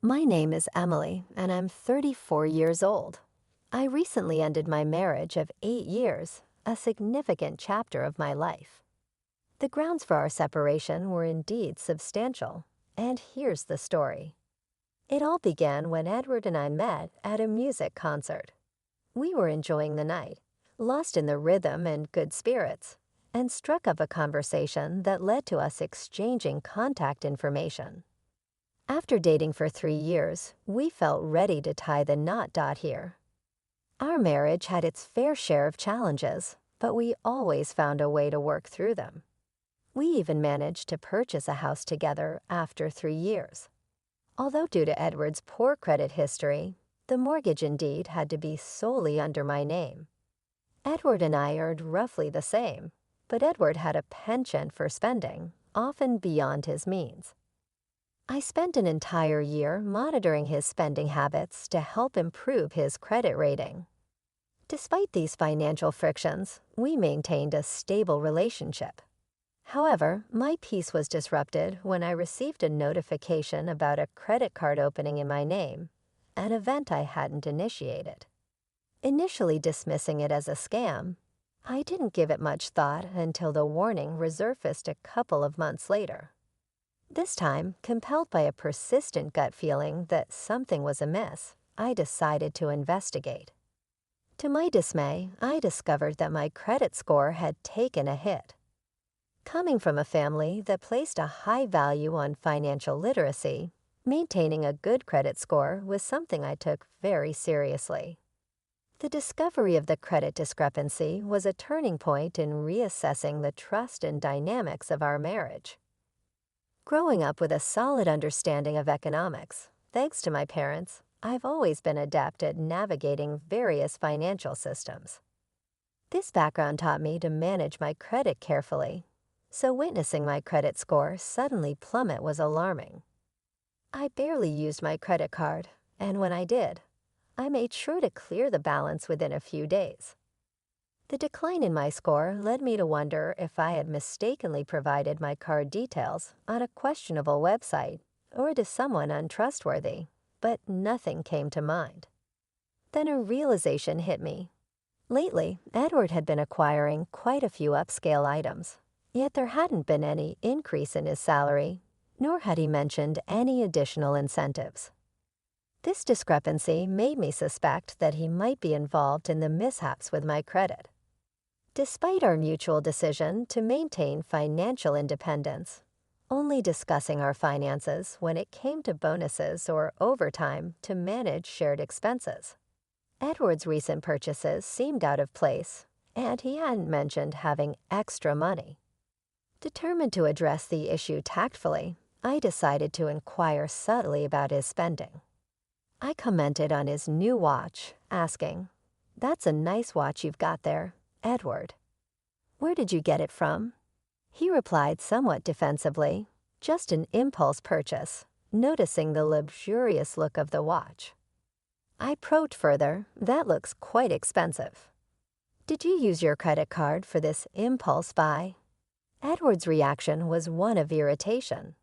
My name is Emily, and I'm 34 years old. I recently ended my marriage of 8 years, a significant chapter of my life. The grounds for our separation were indeed substantial, and here's the story. It all began when Edward and I met at a music concert. We were enjoying the night, lost in the rhythm and good spirits, and struck up a conversation that led to us exchanging contact information. After dating for 3 years, we felt ready to tie the knot here. Our marriage had its fair share of challenges, but we always found a way to work through them. We even managed to purchase a house together after 3 years. Although due to Edward's poor credit history, the mortgage indeed had to be solely under my name. Edward and I earned roughly the same, but Edward had a penchant for spending, often beyond his means. I spent an entire year monitoring his spending habits to help improve his credit rating. Despite these financial frictions, we maintained a stable relationship. However, my peace was disrupted when I received a notification about a credit card opening in my name, an event I hadn't initiated. Initially dismissing it as a scam, I didn't give it much thought until the warning resurfaced a couple of months later. This time, compelled by a persistent gut feeling that something was amiss, I decided to investigate. To my dismay, I discovered that my credit score had taken a hit. Coming from a family that placed a high value on financial literacy, maintaining a good credit score was something I took very seriously. The discovery of the credit discrepancy was a turning point in reassessing the trust and dynamics of our marriage. Growing up with a solid understanding of economics, thanks to my parents, I've always been adept at navigating various financial systems. This background taught me to manage my credit carefully, so witnessing my credit score suddenly plummet was alarming. I barely used my credit card, and when I did, I made sure to clear the balance within a few days. The decline in my score led me to wonder if I had mistakenly provided my card details on a questionable website or to someone untrustworthy, but nothing came to mind. Then a realization hit me. Lately, Edward had been acquiring quite a few upscale items, yet there hadn't been any increase in his salary, nor had he mentioned any additional incentives. This discrepancy made me suspect that he might be involved in the mishaps with my credit. Despite our mutual decision to maintain financial independence, only discussing our finances when it came to bonuses or overtime to manage shared expenses. Edward's recent purchases seemed out of place, and he hadn't mentioned having extra money. Determined to address the issue tactfully, I decided to inquire subtly about his spending. I commented on his new watch, asking, "That's a nice watch you've got there, Edward. Where did you get it from?" He replied somewhat defensively, "Just an impulse purchase," noticing the luxurious look of the watch. I probed further, "That looks quite expensive. Did you use your credit card for this impulse buy?" Edward's reaction was one of irritation.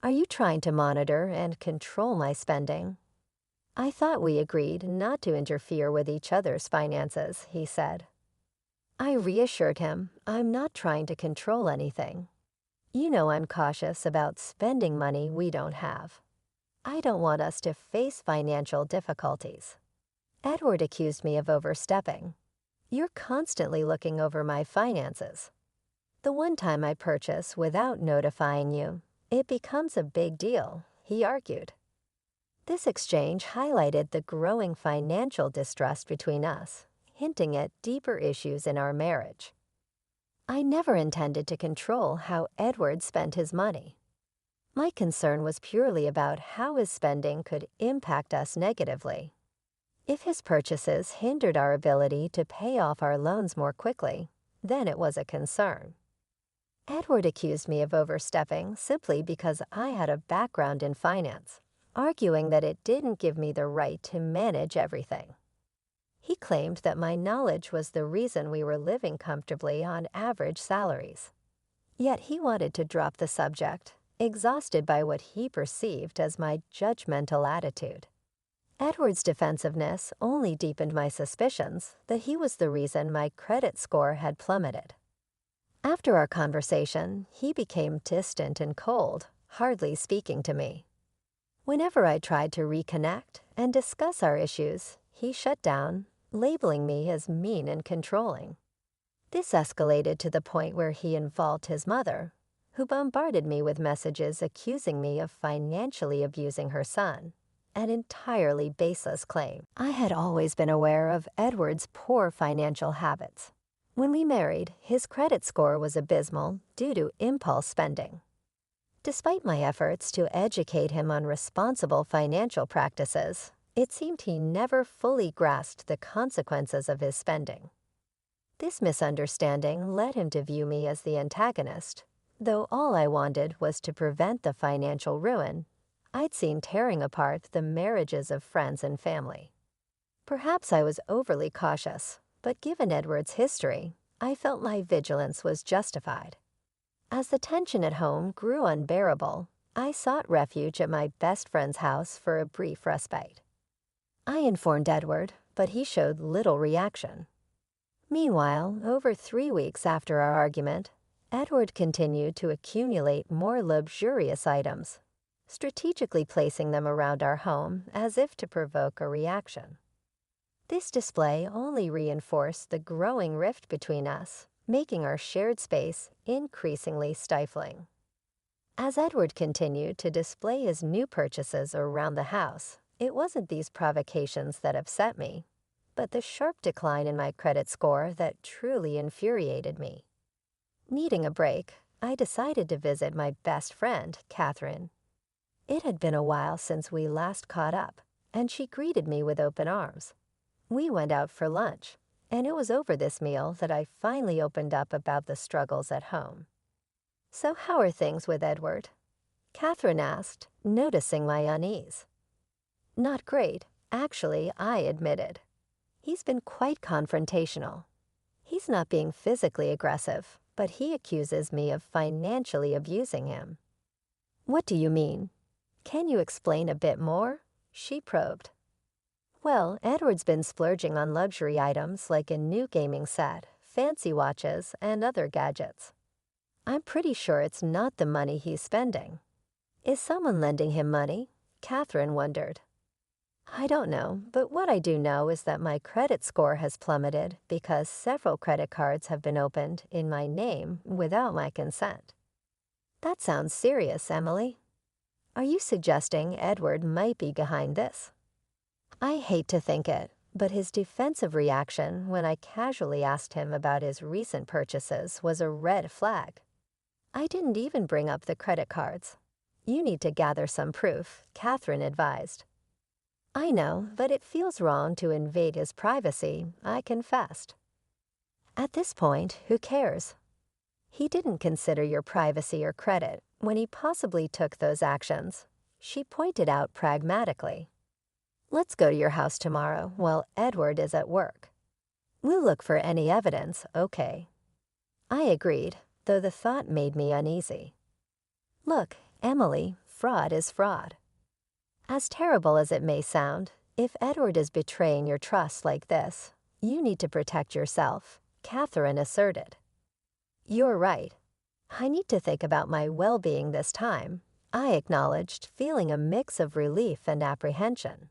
"Are you trying to monitor and control my spending?" "I thought we agreed not to interfere with each other's finances," he said. I reassured him I'm not trying to control anything. You know I'm cautious about spending money we don't have. I don't want us to face financial difficulties. Edward accused me of overstepping. "You're constantly looking over my finances. The one time I purchase without notifying you, it becomes a big deal," he argued. This exchange highlighted the growing financial distrust between us, hinting at deeper issues in our marriage. I never intended to control how Edward spent his money. My concern was purely about how his spending could impact us negatively. If his purchases hindered our ability to pay off our loans more quickly, then it was a concern. Edward accused me of overstepping simply because I had a background in finance, arguing that it didn't give me the right to manage everything. He claimed that my knowledge was the reason we were living comfortably on average salaries. Yet he wanted to drop the subject, exhausted by what he perceived as my judgmental attitude. Edward's defensiveness only deepened my suspicions that he was the reason my credit score had plummeted. After our conversation, he became distant and cold, hardly speaking to me. Whenever I tried to reconnect and discuss our issues, he shut down, labeling me as mean and controlling. This escalated to the point where he involved his mother, who bombarded me with messages accusing me of financially abusing her son, an entirely baseless claim. I had always been aware of Edward's poor financial habits. When we married, his credit score was abysmal due to impulse spending. Despite my efforts to educate him on responsible financial practices, it seemed he never fully grasped the consequences of his spending. This misunderstanding led him to view me as the antagonist, though all I wanted was to prevent the financial ruin I'd seen tearing apart the marriages of friends and family. Perhaps I was overly cautious, but given Edward's history, I felt my vigilance was justified. As the tension at home grew unbearable, I sought refuge at my best friend's house for a brief respite. I informed Edward, but he showed little reaction. Meanwhile, over 3 weeks after our argument, Edward continued to accumulate more luxurious items, strategically placing them around our home as if to provoke a reaction. This display only reinforced the growing rift between us, making our shared space increasingly stifling. As Edward continued to display his new purchases around the house, it wasn't these provocations that upset me, but the sharp decline in my credit score that truly infuriated me. Needing a break, I decided to visit my best friend, Catherine. It had been a while since we last caught up, and she greeted me with open arms. We went out for lunch, and it was over this meal that I finally opened up about the struggles at home. "So how are things with Edward?" Catherine asked, noticing my unease. "Not great, actually," I admitted. "He's been quite confrontational. He's not being physically aggressive, but he accuses me of financially abusing him." "What do you mean? Can you explain a bit more?" she probed. "Well, Edward's been splurging on luxury items like a new gaming set, fancy watches, and other gadgets. I'm pretty sure it's not the money he's spending." "Is someone lending him money?" Catherine wondered. "I don't know, but what I do know is that my credit score has plummeted because several credit cards have been opened in my name without my consent." "That sounds serious, Emily. Are you suggesting Edward might be behind this?" I hate to think it, but his defensive reaction when I casually asked him about his recent purchases was a red flag. I didn't even bring up the credit cards. "You need to gather some proof," Catherine advised. "I know, but it feels wrong to invade his privacy," I confessed. "At this point, who cares? He didn't consider your privacy or credit when he possibly took those actions," she pointed out pragmatically. "Let's go to your house tomorrow while Edward is at work. We'll look for any evidence, okay?" I agreed, though the thought made me uneasy. Look, Emily, fraud is fraud. As terrible as it may sound, if Edward is betraying your trust like this, you need to protect yourself, Catherine asserted. "You're right. I need to think about my well-being this time," I acknowledged, feeling a mix of relief and apprehension.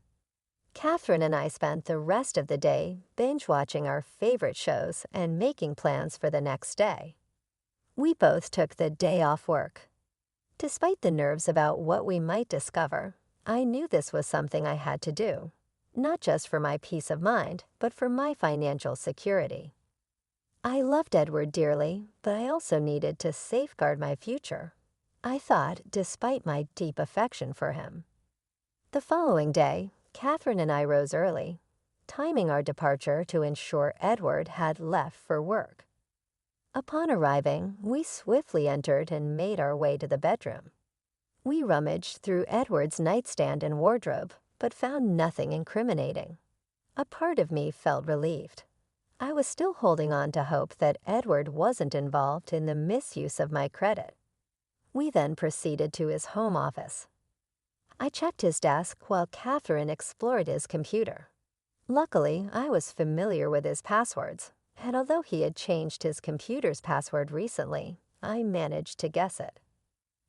Catherine and I spent the rest of the day binge-watching our favorite shows and making plans for the next day. We both took the day off work. Despite the nerves about what we might discover, I knew this was something I had to do, not just for my peace of mind, but for my financial security. I loved Edward dearly, but I also needed to safeguard my future, I thought, despite my deep affection for him. The following day, Catherine and I rose early, timing our departure to ensure Edward had left for work. Upon arriving, we swiftly entered and made our way to the bedroom. We rummaged through Edward's nightstand and wardrobe, but found nothing incriminating. A part of me felt relieved. I was still holding on to hope that Edward wasn't involved in the misuse of my credit. We then proceeded to his home office. I checked his desk while Catherine explored his computer. Luckily, I was familiar with his passwords, and although he had changed his computer's password recently, I managed to guess it.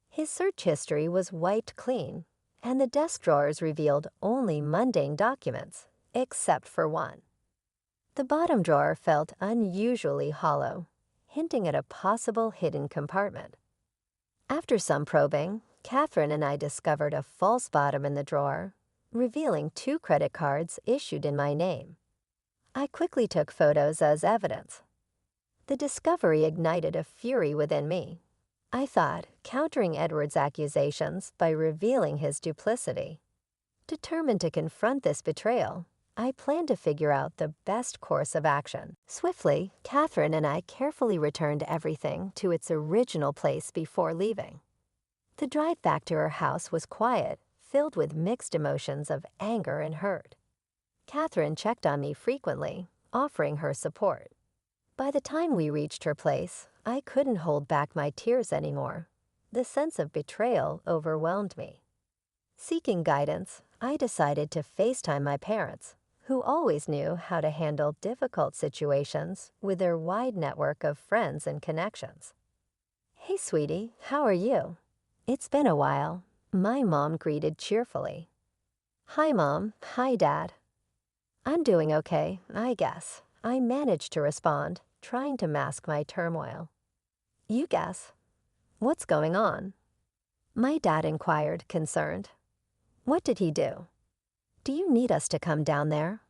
His search history was wiped clean, and the desk drawers revealed only mundane documents, except for one. The bottom drawer felt unusually hollow, hinting at a possible hidden compartment. After some probing, Catherine and I discovered a false bottom in the drawer, revealing 2 credit cards issued in my name. I quickly took photos as evidence. The discovery ignited a fury within me. I thought, countering Edward's accusations by revealing his duplicity. Determined to confront this betrayal, I planned to figure out the best course of action. Swiftly, Catherine and I carefully returned everything to its original place before leaving. The drive back to her house was quiet, filled with mixed emotions of anger and hurt. Catherine checked on me frequently, offering her support. By the time we reached her place, I couldn't hold back my tears anymore. The sense of betrayal overwhelmed me. Seeking guidance, I decided to FaceTime my parents, who always knew how to handle difficult situations with their wide network of friends and connections. "Hey, sweetie, how are you?" "It's been a while," my mom greeted cheerfully. "Hi, Mom. Hi, Dad." "I'm doing okay, I guess," I managed to respond, trying to mask my turmoil. "You guess. What's going on?" My dad inquired, concerned. "What did he do?" "Do you need us to come down there?"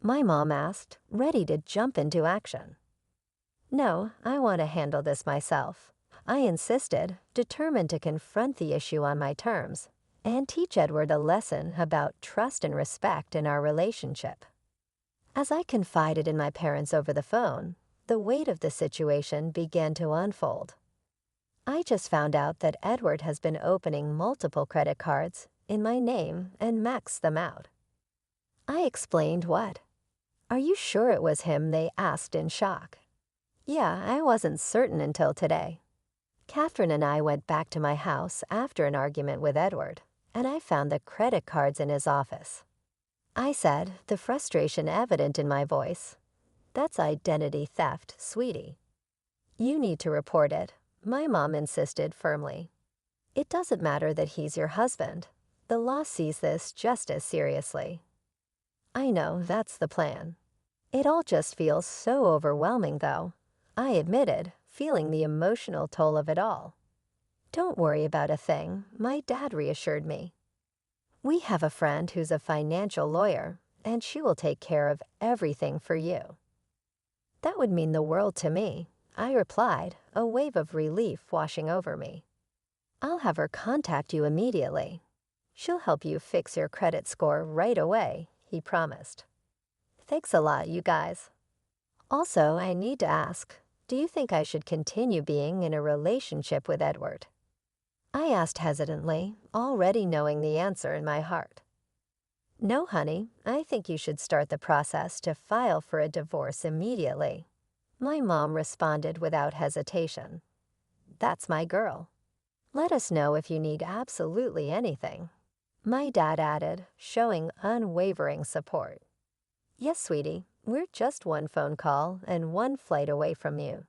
My mom asked, ready to jump into action. "No, I want to handle this myself," I insisted, determined to confront the issue on my terms and teach Edward a lesson about trust and respect in our relationship. As I confided in my parents over the phone, the weight of the situation began to unfold. I just found out that Edward has been opening multiple credit cards in my name and maxed them out. I explained what. "Are you sure it was him?" they asked in shock. "Yeah, I wasn't certain until today." Catherine and I went back to my house after an argument with Edward, and I found the credit cards in his office. I said, the frustration evident in my voice, "That's identity theft, sweetie." "You need to report it," my mom insisted firmly. "It doesn't matter that he's your husband. The law sees this just as seriously." I know, that's the plan. It all just feels so overwhelming, though, I admitted, feeling the emotional toll of it all. "Don't worry about a thing," my dad reassured me. "We have a friend who's a financial lawyer, and she will take care of everything for you." "That would mean the world to me," I replied, a wave of relief washing over me. "I'll have her contact you immediately. She'll help you fix your credit score right away," he promised. "Thanks a lot, you guys. Also, I need to ask, do you think I should continue being in a relationship with Edward?" I asked hesitantly, already knowing the answer in my heart. "No, honey, I think you should start the process to file for a divorce immediately," my mom responded without hesitation. "That's my girl. Let us know if you need absolutely anything," my dad added, showing unwavering support. "Yes, sweetie, we're just one phone call and one flight away from you,"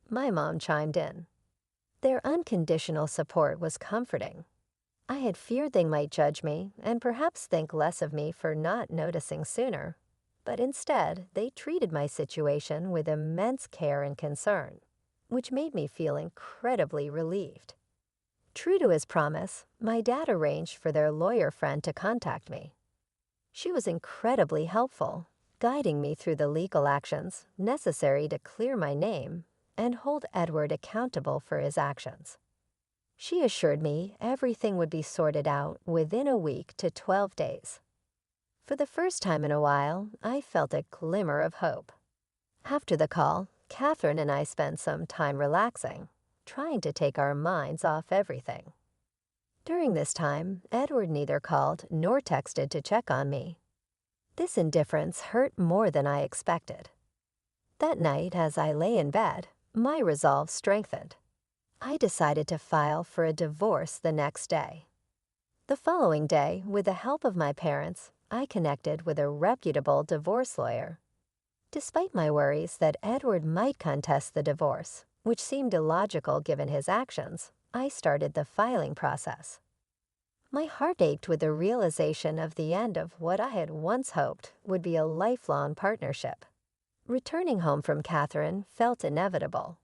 my mom chimed in. Their unconditional support was comforting. I had feared they might judge me and perhaps think less of me for not noticing sooner, but instead they treated my situation with immense care and concern, which made me feel incredibly relieved. True to his promise, my dad arranged for their lawyer friend to contact me. She was incredibly helpful, guiding me through the legal actions necessary to clear my name and hold Edward accountable for his actions. She assured me everything would be sorted out within a week to 12 days. For the first time in a while, I felt a glimmer of hope. After the call, Catherine and I spent some time relaxing, trying to take our minds off everything. During this time, Edward neither called nor texted to check on me. This indifference hurt more than I expected. That night, as I lay in bed, my resolve strengthened. I decided to file for a divorce the next day. The following day, with the help of my parents, I connected with a reputable divorce lawyer. Despite my worries that Edward might contest the divorce, which seemed illogical given his actions, I started the filing process. My heart ached with the realization of the end of what I had once hoped would be a lifelong partnership. Returning home from Catherine felt inevitable.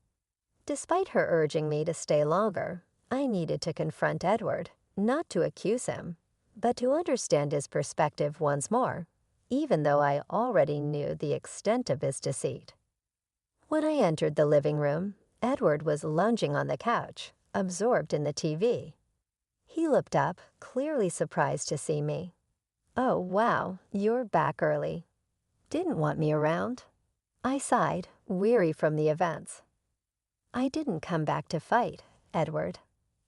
Despite her urging me to stay longer, I needed to confront Edward, not to accuse him, but to understand his perspective once more, even though I already knew the extent of his deceit. When I entered the living room, Edward was lounging on the couch, absorbed in the TV. He looked up, clearly surprised to see me. "Oh, wow, you're back early. Didn't want me around?" I sighed, weary from the events. "I didn't come back to fight, Edward.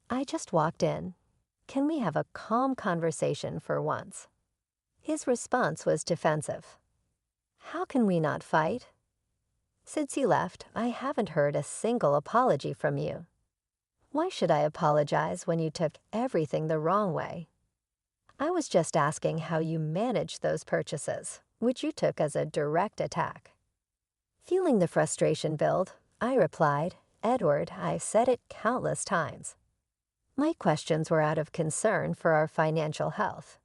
I just walked in. Can we have a calm conversation for once?" His response was defensive. "How can we not fight? Since you left, I haven't heard a single apology from you. Why should I apologize when you took everything the wrong way? I was just asking how you managed those purchases, which you took as a direct attack." Feeling the frustration build, I replied, "Edward, I've said it countless times. My questions were out of concern for our financial health.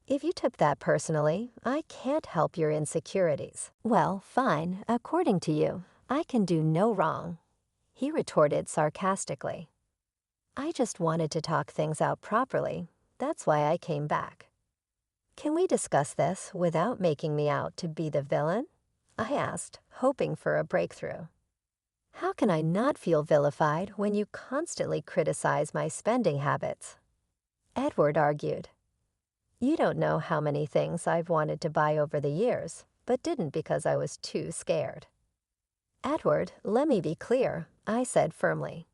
If you took that personally, I can't help your insecurities." "Well, fine, according to you, I can do no wrong," he retorted sarcastically. "I just wanted to talk things out properly. That's why I came back." "Can we discuss this without making me out to be the villain?" I asked, hoping for a breakthrough. "How can I not feel vilified when you constantly criticize my spending habits?" Edward argued. "You don't know how many things I've wanted to buy over the years, but didn't because I was too scared." "Edward, let me be clear," I said firmly.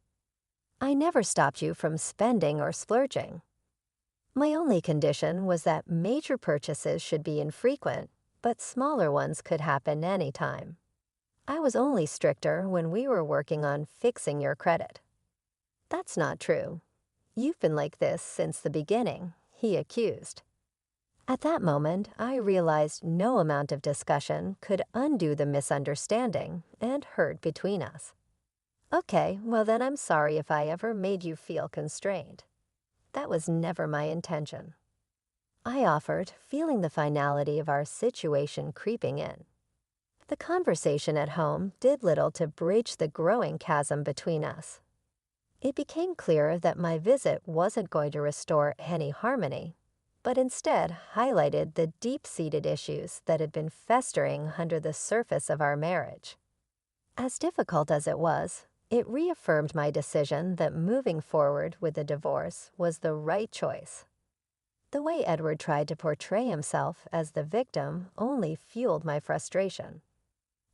"I never stopped you from spending or splurging. My only condition was that major purchases should be infrequent, but smaller ones could happen anytime. I was only stricter when we were working on fixing your credit." "That's not true. You've been like this since the beginning," he accused. At that moment, I realized no amount of discussion could undo the misunderstanding and hurt between us. "Okay, well then I'm sorry if I ever made you feel constrained. That was never my intention," I offered, feeling the finality of our situation creeping in. The conversation at home did little to bridge the growing chasm between us. It became clear that my visit wasn't going to restore any harmony, but instead highlighted the deep-seated issues that had been festering under the surface of our marriage. As difficult as it was, it reaffirmed my decision that moving forward with the divorce was the right choice. The way Edward tried to portray himself as the victim only fueled my frustration.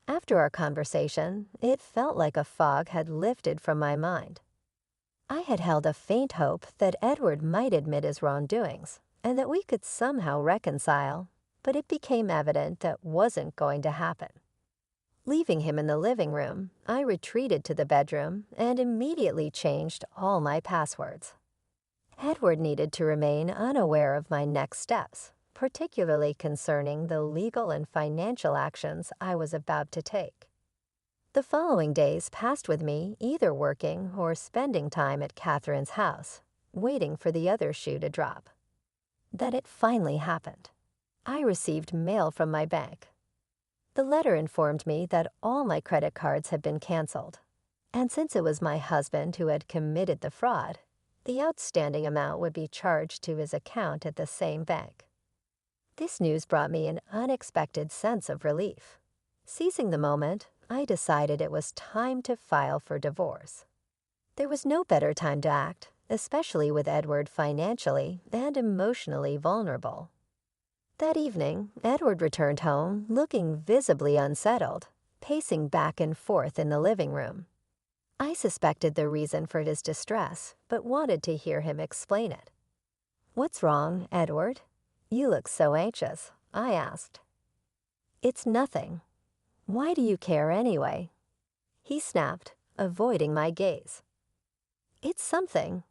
After our conversation, it felt like a fog had lifted from my mind. I had held a faint hope that Edward might admit his wrongdoings and that we could somehow reconcile, but it became evident that wasn't going to happen. Leaving him in the living room, I retreated to the bedroom and immediately changed all my passwords. Edward needed to remain unaware of my next steps, particularly concerning the legal and financial actions I was about to take. The following days passed with me either working or spending time at Catherine's house, waiting for the other shoe to drop. Then it finally happened. I received mail from my bank. The letter informed me that all my credit cards had been canceled, and since it was my husband who had committed the fraud, the outstanding amount would be charged to his account at the same bank. This news brought me an unexpected sense of relief. Seizing the moment, I decided it was time to file for divorce. There was no better time to act, especially with Edward financially and emotionally vulnerable. That evening, Edward returned home looking visibly unsettled, pacing back and forth in the living room. I suspected the reason for his distress, but wanted to hear him explain it. "What's wrong, Edward? You look so anxious," I asked. "It's nothing. Why do you care anyway?" he snapped, avoiding my gaze. It's something.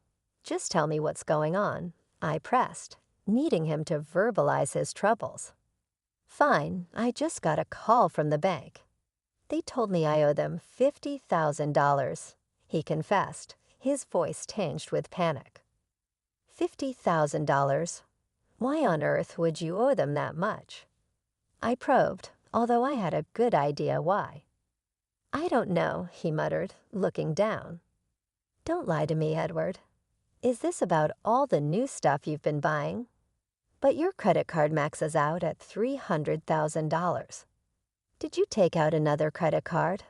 Just tell me what's going on, I pressed, needing him to verbalize his troubles. Fine, I just got a call from the bank. They told me I owe them $50,000, he confessed, his voice tinged with panic. $50,000? Why on earth would you owe them that much? I probed, although I had a good idea why. I don't know, he muttered, looking down. Don't lie to me, Edward. Is this about all the new stuff you've been buying? But your credit card maxes out at $300,000. Did you take out another credit card?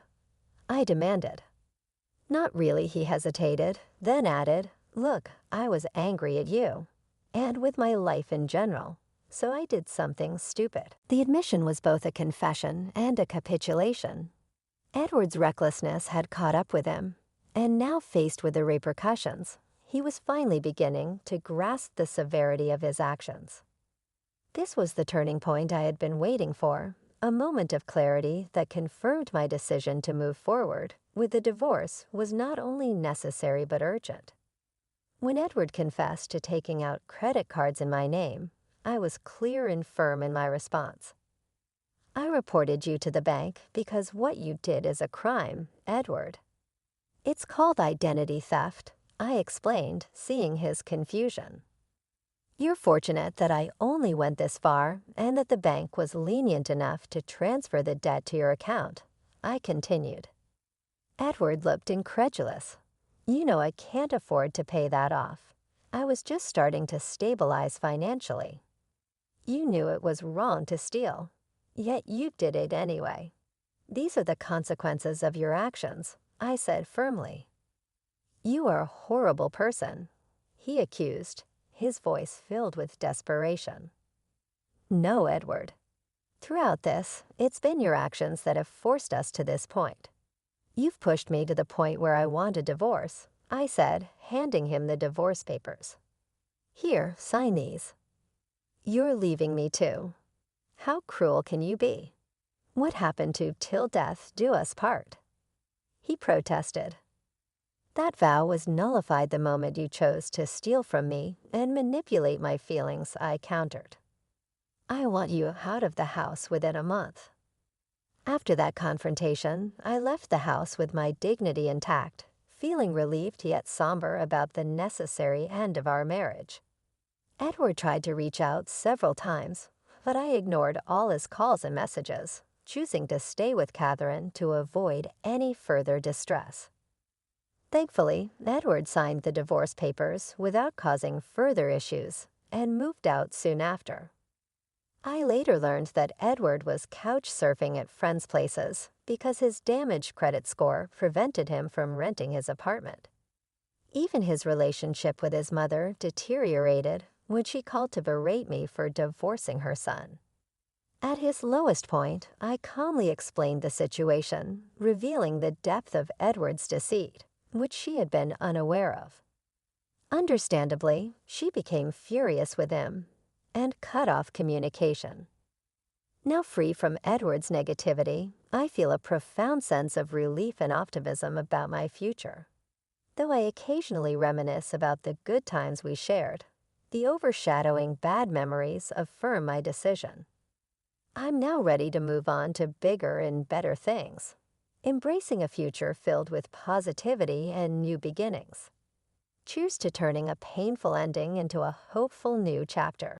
I demanded. Not really, he hesitated, then added, Look, I was angry at you, and with my life in general, so I did something stupid. The admission was both a confession and a capitulation. Edward's recklessness had caught up with him, and now faced with the repercussions, he was finally beginning to grasp the severity of his actions. This was the turning point I had been waiting for, a moment of clarity that confirmed my decision to move forward with the divorce was not only necessary but urgent. When Edward confessed to taking out credit cards in my name, I was clear and firm in my response. I reported you to the bank because what you did is a crime, Edward. It's called identity theft, I explained, seeing his confusion. You're fortunate that I only went this far and that the bank was lenient enough to transfer the debt to your account, I continued. Edward looked incredulous. You know I can't afford to pay that off. I was just starting to stabilize financially. You knew it was wrong to steal, yet you did it anyway. These are the consequences of your actions, I said firmly. You are a horrible person, he accused, his voice filled with desperation. No, Edward. Throughout this, it's been your actions that have forced us to this point. You've pushed me to the point where I want a divorce, I said, handing him the divorce papers. Here, sign these. You're leaving me too. How cruel can you be? What happened to till death do us part? He protested. That vow was nullified the moment you chose to steal from me and manipulate my feelings, I countered. I want you out of the house within a month. After that confrontation, I left the house with my dignity intact, feeling relieved yet somber about the necessary end of our marriage. Edward tried to reach out several times, but I ignored all his calls and messages, choosing to stay with Catherine to avoid any further distress. Thankfully, Edward signed the divorce papers without causing further issues and moved out soon after. I later learned that Edward was couch surfing at friends' places because his damaged credit score prevented him from renting his apartment. Even his relationship with his mother deteriorated when she called to berate me for divorcing her son. At his lowest point, I calmly explained the situation, revealing the depth of Edward's deceit, which she had been unaware of. Understandably, she became furious with him and cut off communication. Now free from Edward's negativity, I feel a profound sense of relief and optimism about my future. Though I occasionally reminisce about the good times we shared, the overshadowing bad memories affirm my decision. I'm now ready to move on to bigger and better things, embracing a future filled with positivity and new beginnings. Cheers to turning a painful ending into a hopeful new chapter.